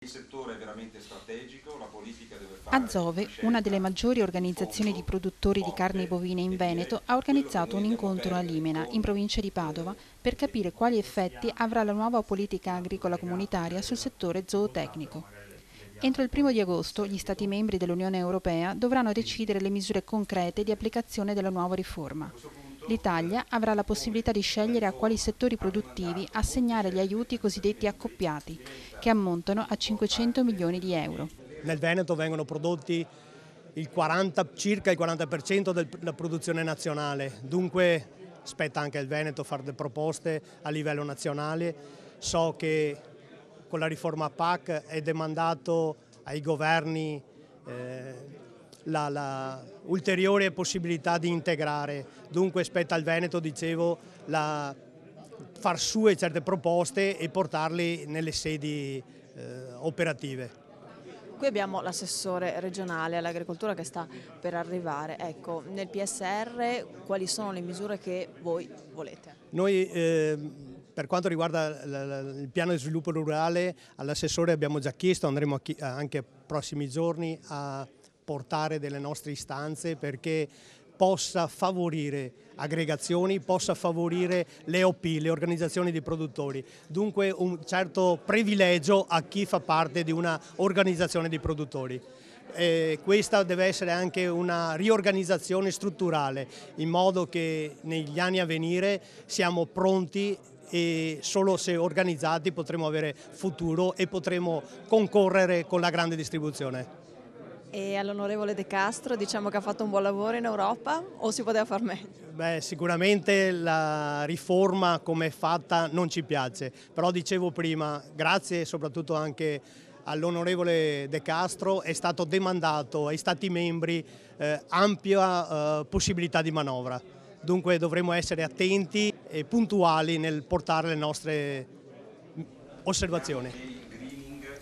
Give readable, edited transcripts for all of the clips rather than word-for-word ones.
settore è veramente strategico, la politica deve fare Azove, una delle maggiori organizzazioni di produttori di carni bovine in Veneto, ha organizzato un incontro a Limena, in provincia di Padova, per capire quali effetti avrà la nuova politica agricola comunitaria sul settore zootecnico. Entro il 1° di agosto gli Stati membri dell'Unione Europea dovranno decidere le misure concrete di applicazione della nuova riforma. L'Italia avrà la possibilità di scegliere a quali settori produttivi assegnare gli aiuti cosiddetti accoppiati, che ammontano a 500 milioni di euro. Nel Veneto vengono prodotti circa il 40% della produzione nazionale, dunque spetta anche al Veneto fare delle proposte a livello nazionale. So che con la riforma PAC è demandato ai governi la ulteriore possibilità di integrare, dunque spetta al Veneto, dicevo, far sue certe proposte e portarle nelle sedi operative. Qui abbiamo l'assessore regionale all'agricoltura che sta per arrivare. Ecco, nel PSR quali sono le misure che voi volete? Noi per quanto riguarda il piano di sviluppo rurale all'assessore abbiamo già chiesto, andremo anche prossimi giorni a portare delle nostre istanze perché possa favorire aggregazioni, possa favorire le OP, le organizzazioni di produttori, dunque un certo privilegio a chi fa parte di una organizzazione di produttori. Questa deve essere anche una riorganizzazione strutturale, in modo che negli anni a venire siamo pronti e solo se organizzati potremo avere futuro e potremo concorrere con la grande distribuzione. E all'onorevole De Castro diciamo che ha fatto un buon lavoro in Europa o si poteva far meglio? Beh, sicuramente la riforma come è fatta non ci piace, però dicevo prima, grazie soprattutto anche all'onorevole De Castro, è stato demandato ai Stati membri ampia possibilità di manovra. Dunque dovremo essere attenti e puntuali nel portare le nostre osservazioni.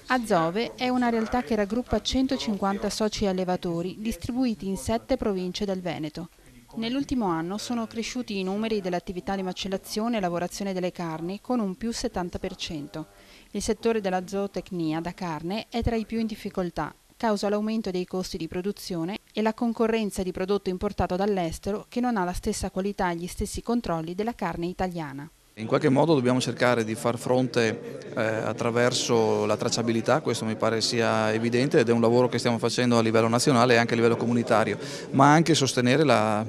Azove è una realtà che raggruppa 150 soci allevatori distribuiti in 7 province del Veneto. Nell'ultimo anno sono cresciuti i numeri dell'attività di macellazione e lavorazione delle carni con un più 70%. Il settore della zootecnia da carne è tra i più in difficoltà, causa l'aumento dei costi di produzione e la concorrenza di prodotto importato dall'estero che non ha la stessa qualità e gli stessi controlli della carne italiana. In qualche modo dobbiamo cercare di far fronte attraverso la tracciabilità, questo mi pare sia evidente ed è un lavoro che stiamo facendo a livello nazionale e anche a livello comunitario, ma anche sostenere la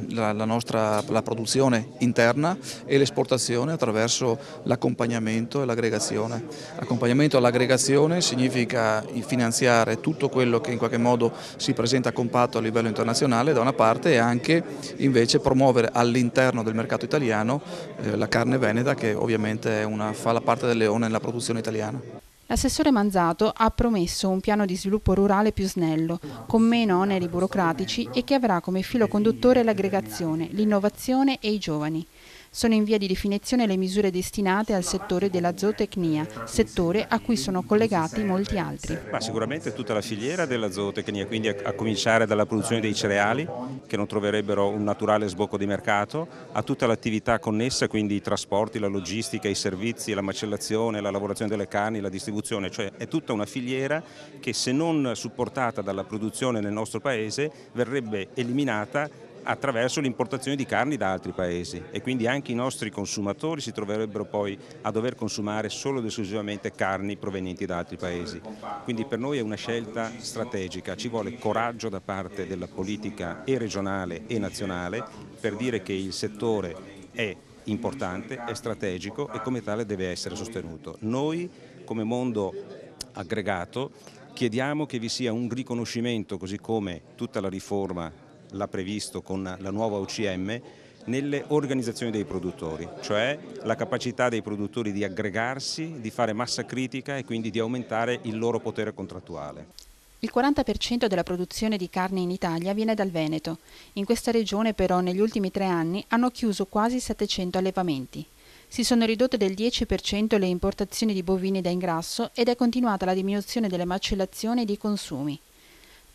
produzione interna e l'esportazione attraverso l'accompagnamento e l'aggregazione. L'accompagnamento all'aggregazione significa finanziare tutto quello che in qualche modo si presenta compatto a livello internazionale da una parte e anche invece promuovere all'interno del mercato italiano la carne veneta che ovviamente fa la parte del leone nella produzione italiana. L'assessore Manzato ha promesso un piano di sviluppo rurale più snello, con meno oneri burocratici e che avrà come filo conduttore l'aggregazione, l'innovazione e i giovani. Sono in via di definizione le misure destinate al settore della zootecnia, settore a cui sono collegati molti altri. Sicuramente tutta la filiera della zootecnia, quindi a cominciare dalla produzione dei cereali, che non troverebbero un naturale sbocco di mercato, a tutta l'attività connessa, quindi i trasporti, la logistica, i servizi, la macellazione, la lavorazione delle carni, la distribuzione, cioè è tutta una filiera che se non supportata dalla produzione nel nostro paese verrebbe eliminata attraverso l'importazione di carni da altri paesi e quindi anche i nostri consumatori si troverebbero poi a dover consumare solo ed esclusivamente carni provenienti da altri paesi. Quindi per noi è una scelta strategica, ci vuole coraggio da parte della politica e regionale e nazionale per dire che il settore è importante, è strategico e come tale deve essere sostenuto. Noi come mondo aggregato chiediamo che vi sia un riconoscimento, così come tutta la riforma l'ha previsto con la nuova OCM, nelle organizzazioni dei produttori, cioè la capacità dei produttori di aggregarsi, di fare massa critica e quindi di aumentare il loro potere contrattuale. Il 40% della produzione di carne in Italia viene dal Veneto. In questa regione però negli ultimi 3 anni hanno chiuso quasi 700 allevamenti. Si sono ridotte del 10% le importazioni di bovini da ingrasso ed è continuata la diminuzione delle macellazioni e dei consumi.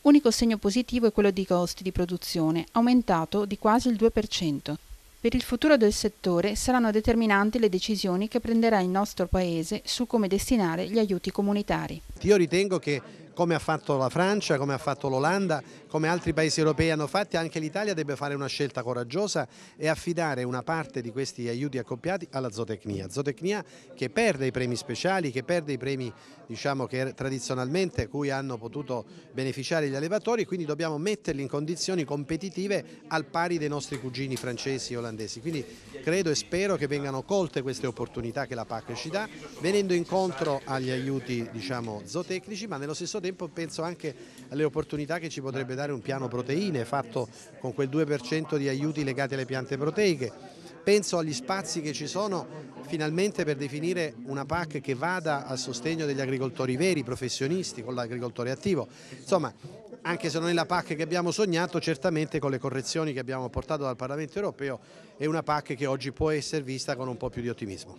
Unico segno positivo è quello dei costi di produzione, aumentato di quasi il 2%. Per il futuro del settore saranno determinanti le decisioni che prenderà il nostro Paese su come destinare gli aiuti comunitari. Io ritengo che, come ha fatto la Francia, come ha fatto l'Olanda, come altri paesi europei hanno fatto, anche l'Italia deve fare una scelta coraggiosa e affidare una parte di questi aiuti accoppiati alla zootecnia. Zootecnia che perde i premi speciali, che perde i premi, diciamo, che tradizionalmente cui hanno potuto beneficiare gli allevatori, quindi dobbiamo metterli in condizioni competitive al pari dei nostri cugini francesi e olandesi. Quindi credo e spero che vengano colte queste opportunità che la PAC ci dà, venendo incontro agli aiuti, diciamo, zootecnici, ma nello stesso tempo penso anche alle opportunità che ci potrebbe dare un piano proteine fatto con quel 2% di aiuti legati alle piante proteiche. Penso agli spazi che ci sono finalmente per definire una PAC che vada a sostegno degli agricoltori veri, professionisti, con l'agricoltore attivo. Insomma, anche se non è la PAC che abbiamo sognato, certamente con le correzioni che abbiamo portato dal Parlamento europeo è una PAC che oggi può essere vista con un po' più di ottimismo.